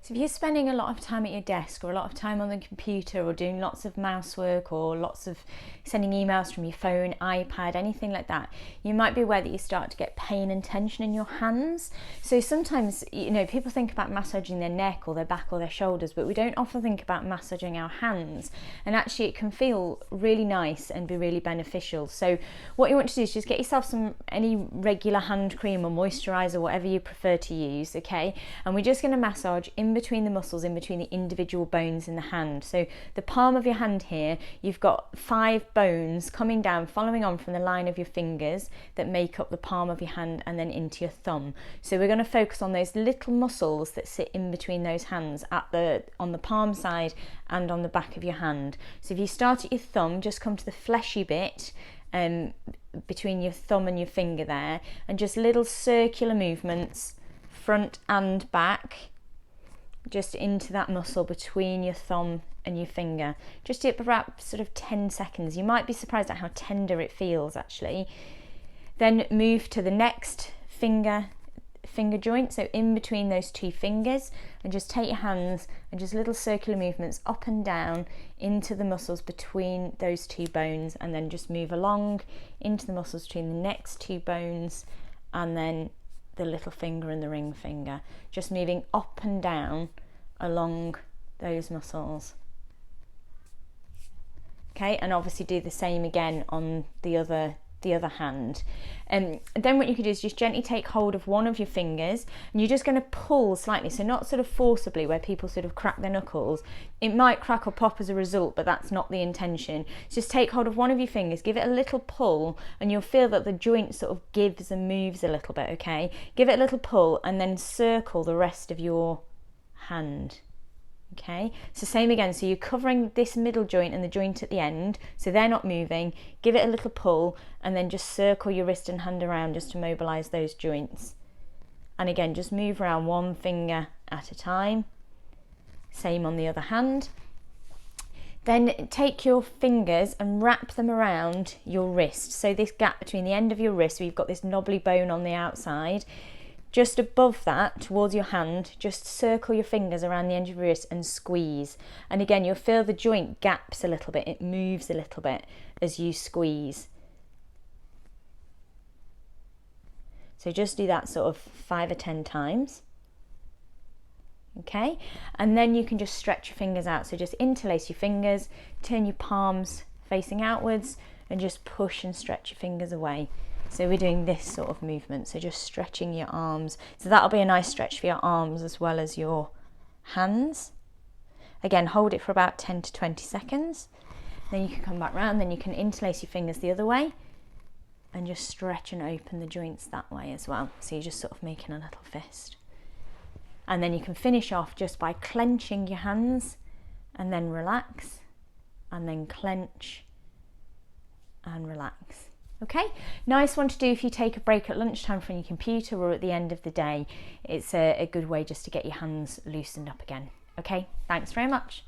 So if you're spending a lot of time at your desk or a lot of time on the computer or doing lots of mouse work or lots of sending emails from your phone, iPad, anything like that, you might be aware that you start to get pain and tension in your hands. So sometimes, people think about massaging their neck or their back or their shoulders, but we don't often think about massaging our hands. And actually it can feel really nice and be really beneficial. So what you want to do is just get yourself any regular hand cream or moisturizer, whatever you prefer to use, okay? And we're just going to massage in between the muscles, in between the individual bones in the hand. So the palm of your hand here, you've got 5 bones coming down, following on from the line of your fingers that make up the palm of your hand and then into your thumb. So we're going to focus on those little muscles that sit in between those hands on the palm side and on the back of your hand. So if you start at your thumb, just come to the fleshy bit between your thumb and your finger there, and just little circular movements front and back, just into that muscle between your thumb and your finger. Just do it for about sort of 10 seconds. You might be surprised at how tender it feels actually. Then move to the next finger joint, so in between those 2 fingers, and just take your hands and just little circular movements up and down into the muscles between those 2 bones, and then just move along into the muscles between the next 2 bones and then the little finger and the ring finger, just moving up and down along those muscles. Okay, and obviously do the same again on the other hand. And then what you can do is just gently take hold of one of your fingers, and you're just going to pull slightly, so not sort of forcibly where people sort of crack their knuckles. It might crack or pop as a result, but that's not the intention. Just take hold of one of your fingers, give it a little pull, and you'll feel that the joint sort of gives and moves a little bit, okay? Give it a little pull and then circle the rest of your hand. Okay, so same again, so you're covering this middle joint and the joint at the end, so they're not moving. Give it a little pull and then just circle your wrist and hand around just to mobilize those joints. And again, just move around one finger at a time. Same on the other hand. Then take your fingers and wrap them around your wrist, so this gap between the end of your wrist, where you've got this knobbly bone on the outside, just above that, towards your hand, just circle your fingers around the end of your wrist and squeeze. And again, you'll feel the joint gaps a little bit, it moves a little bit as you squeeze. So just do that sort of 5 or 10 times. Okay, and then you can just stretch your fingers out. So just interlace your fingers, turn your palms facing outwards, and just push and stretch your fingers away. So we're doing this sort of movement, so just stretching your arms. So that'll be a nice stretch for your arms as well as your hands. Again, hold it for about 10 to 20 seconds. Then you can come back round, then you can interlace your fingers the other way and just stretch and open the joints that way as well. So you're just sort of making a little fist. And then you can finish off just by clenching your hands and then relax, and then clench and relax. Okay, nice one to do if you take a break at lunchtime from your computer or at the end of the day. It's a good way just to get your hands loosened up again. Okay, thanks very much.